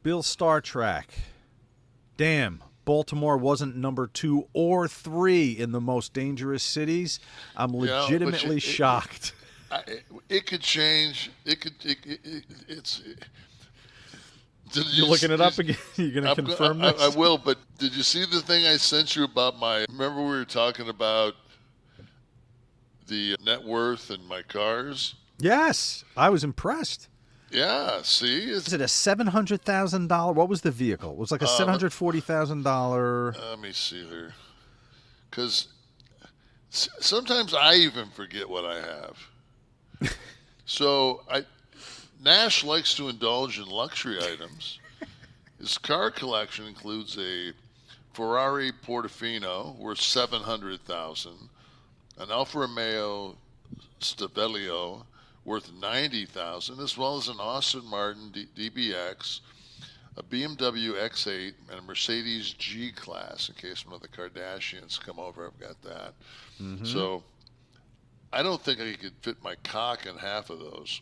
Bill Star Trek. Damn, Baltimore wasn't number 2 or 3 in the most dangerous cities. I'm Yeah, but legitimately shocked. it could change. It's. Did You you, looking it up did, again? You gonna I'm, go- confirm I this? will, but did you see the thing I sent you about my? Remember we were talking about the net worth and my cars? Yes, I was impressed. Yeah, see, Is it a $700,000? What was the vehicle? It was like a uh, let, $740,000. let me see here, because sometimes I even forget what I have. So Nash likes to indulge in luxury items. His car collection includes a Ferrari Portofino worth 700,000, an Alfa Romeo Stelvio worth 90,000, as well as an Aston Martin DBX, a BMW X8, and a Mercedes G Class. In case one of the Kardashians come over, I've got that. Mm-hmm. So I don't think I could fit my cock in half of those.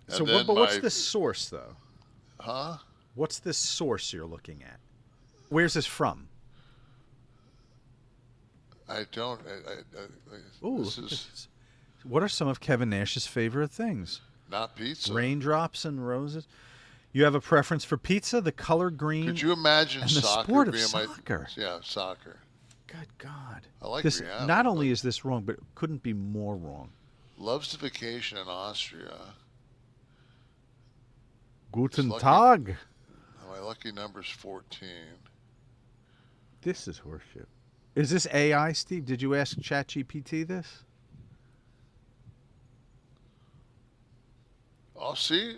So, And what? then But what's my, this source though? huh? What's this source you're looking at? Where's this from? I don't. Ooh, This look at is this. What are some of Kevin Nash's favorite things? not pizza. Raindrops and roses. You have a preference for pizza, the color Could green, you imagine and the soccer sport of being my? soccer. Yeah, soccer. Good God. I like This Rihanna, not but only is this wrong, but it couldn't be more wrong. loves to vacation in Austria. His Guten lucky, Tag. my lucky number's 14. This is horseshit. Is this AI, Steve? Did you ask ChatGPT this? Oh, see,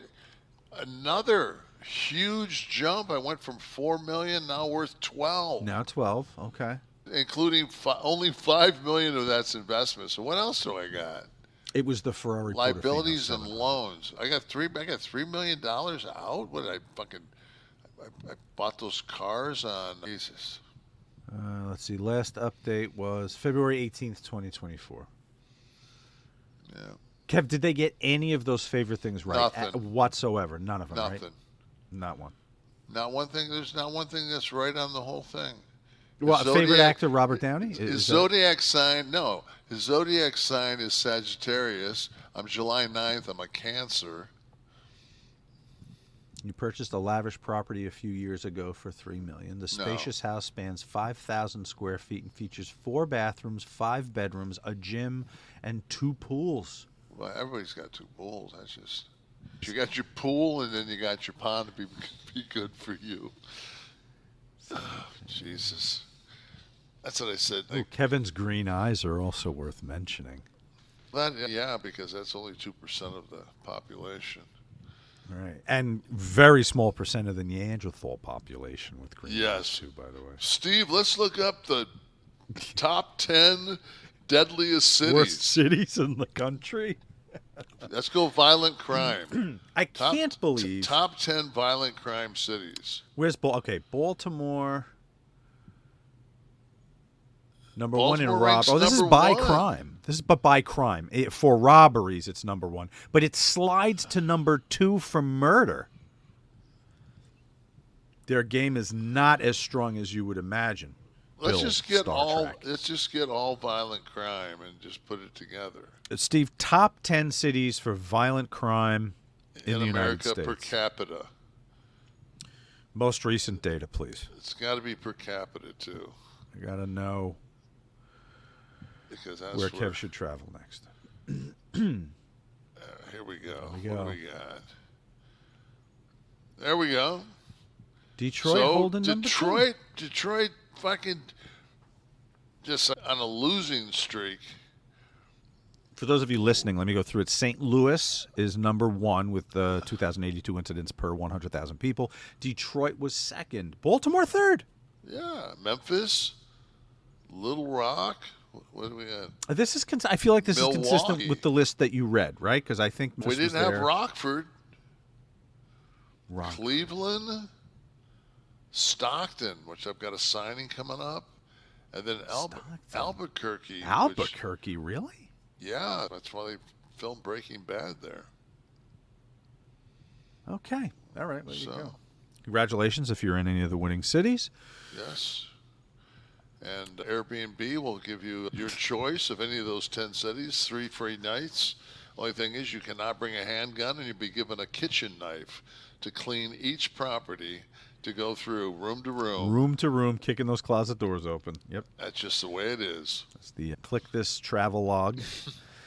another huge jump. I went from 4 million, now worth 12, Now 12. Okay. including only 5 million of that's investment. So what else do I got? It was the Ferrari Portofino Liabilities and 700. loans. I got $3 million out. What did I fucking? I bought those cars on Jesus. Let's see. Last update was February 18th, 2024. Yeah, Kev, did they get any of those favorite things right nothing, whatsoever? None of them, right? nothing. Not one. Not one thing. There's not one thing that's right on the whole thing. His Well, favorite zodiac, actor Robert Downey? his Is that zodiac sign. No, his zodiac sign is Sagittarius. I'm July 9th. I'm a Cancer. you purchased a lavish property a few years ago for $3 million. The No, spacious house spans 5,000 square feet and features 4 bathrooms, 5 bedrooms, a gym, and 2 pools. well, everybody's got two pools. That's just you got your pool and then you got your pond to be good for you. Oh, Jesus, that's what I said. Oh, Like, Kevin's green eyes are also worth mentioning. that, yeah, because that's only 2% of the population. Right. And very small percent of the Neanderthal population with green eyes, Yes, too, by the way. Steve, let's look up the top 10 deadliest Worst cities. cities in the country? Let's go violent crime. I Top can't believe. top 10 violent crime cities. Where's Okay, Baltimore. Number one in Baltimore ranks Oh, this is number by one. crime. This is but by crime. For robberies, it's number 1. But it slides to number 2 for murder. Their game is not as strong as you would imagine. Let's Bill just get Star all Trek. let's just get all violent crime and just put it together. Steve, top 10 cities for violent crime in the United America per States. capita. Most recent data, please. It's got to be per capita too, I got to know because that's where Kev should travel next. Here we go. There we What go. do we got? There we go. Detroit So holding number 2. Detroit, fucking just on a losing streak. For those of you listening, let me go through it. St. Louis is number 1 with 2,082 incidents per 100,000 people. Detroit was second. Baltimore third. Yeah, Memphis, Little Rock. What do we got? This is. I feel like this is consistent Milwaukee. with the list that you read, right? Because I think this We was didn't have there. Rockford, Rock. Cleveland, Stockton, which I've got a signing coming up, and then Stockton. Albuquerque. Albuquerque, really? Yeah, that's why they filmed Breaking Bad there. Okay. All right. There you So, go. Congratulations if you're in any of the winning cities. yes. And Airbnb will give you your choice of any of those 10 cities, 3 free nights. Only thing is, you cannot bring a handgun, and you'll be given a kitchen knife to clean each property to go through room to room. Room to room, kicking those closet doors open. Yep. That's just the way it is. That's the Click This travel log.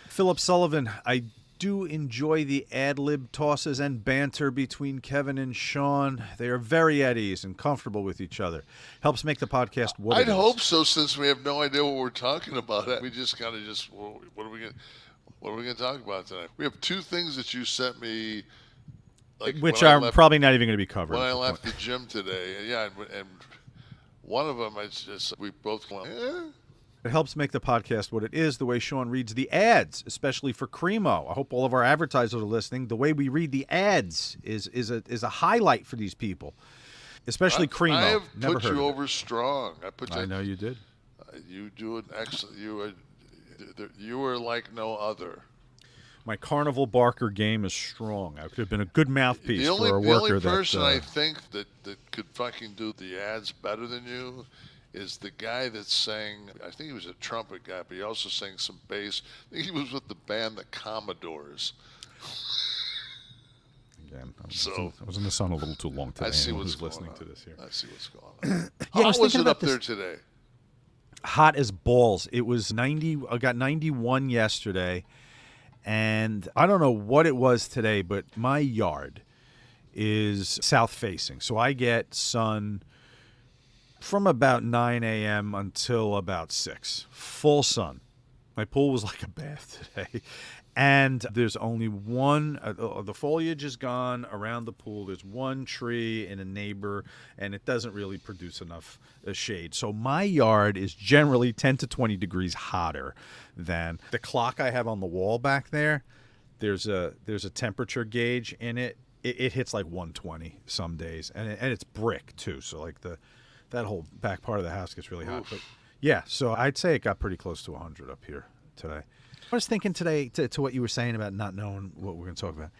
Philip Sullivan, I do enjoy the ad-lib tosses and banter between Kevin and Sean. They are very at ease and comfortable with each other. Helps make the podcast what I'd it is. hope so, since we have no idea what we're talking about. We just kind of just, what are we going to talk about tonight? We have 2 things that you sent me, like Which when I are left- probably not even going to be covered. when I left the gym today. Yeah, and one of them, it's just, we both went, It helps make the podcast what it is, the way Sean reads the ads, especially for Cremo. I hope all of our advertisers are listening. The way we read the ads is a highlight for these people, especially Cremo. I have Never put heard you of it. over strong. I know you did. You do an excellent. You were like no other. My Carnival Barker game is strong. I could have been a good mouthpiece The only for a worker person that. I think that could fucking do the ads better than you is the guy that sang. I think he was a trumpet guy, but he also sang some bass. I think he was with the band the Commodores. Again, So- I was in the sun a little too long today. I see Anyone what's who's going listening on. to this here. I see what's going on. Yeah, I How was was thinking it about up there this. today? Hot as balls. It was 90. I got 91 yesterday, and I don't know what it was today, but my yard is south facing, so I get sun from about 9 a.m. until about 6. Full sun. My pool was like a bath today. And there's only one, the foliage is gone around the pool. There's one tree and a neighbor, and it doesn't really produce enough shade. So my yard is generally 10 to 20 degrees hotter than the clock I have on the wall back there. There's a temperature gauge in it. It hits like 120 some days, and it's brick too. So like that whole back part of the house gets really hot. Oof. But yeah, so I'd say it got pretty close to 100 up here today. I was thinking today to what you were saying about not knowing what we're going to talk about.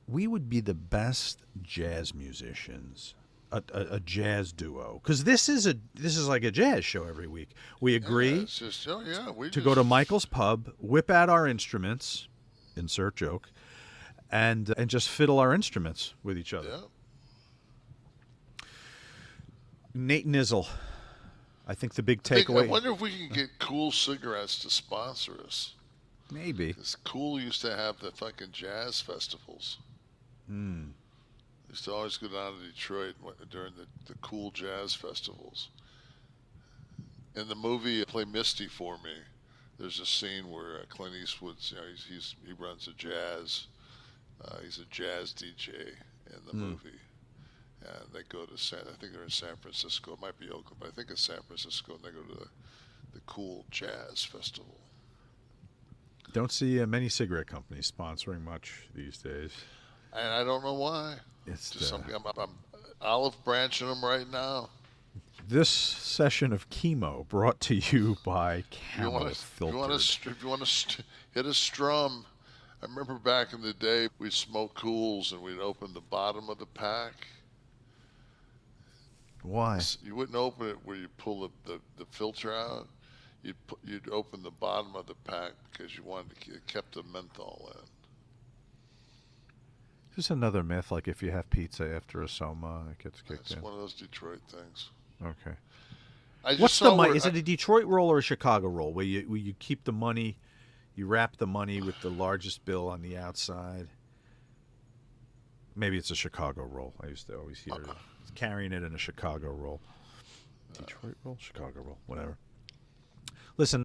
We would be the best jazz musicians, a jazz duo, because this is like a jazz show every week. We agree Yeah, it's just, to go to Michael's Pub, whip out our instruments, insert joke, and just fiddle our instruments with each other. Yeah. Nate Nizzle, I think the big I takeaway. wonder if we can get Cool Cigarettes to sponsor us. Maybe. Because Cool used to have the fucking jazz festivals. Used to always go down to Detroit during the Cool Jazz festivals. In the movie Play Misty for Me, there's a scene where Clint Eastwood's, he runs a jazz, he's a jazz DJ in the movie. And they go to I think they're in San Francisco. It might be Oakland, but I think it's San Francisco. And they go to the Cool Jazz Festival. Don't see many cigarette companies sponsoring much these days. And I don't know why. It's Just something. I'm olive branching them right now. This session of chemo brought to you by If you Camel want Filtered. to hit a strum. I remember back in the day, we'd smoke Cools and we'd open the bottom of the pack. Why? You wouldn't open it where you pull the filter out. You'd open the bottom of the pack because you wanted to kept the menthol in. Just another myth, like if you have pizza after a soma, it gets kicked It's in. one of those Detroit things. Okay. I just What's saw the money? where Is it a Detroit roll or a Chicago roll? Where you keep the money, you wrap the money with the largest bill on the outside. Maybe it's a Chicago roll. I used to always hear it. Carrying it in a Chicago roll. Detroit roll, Chicago roll, whatever. Listen.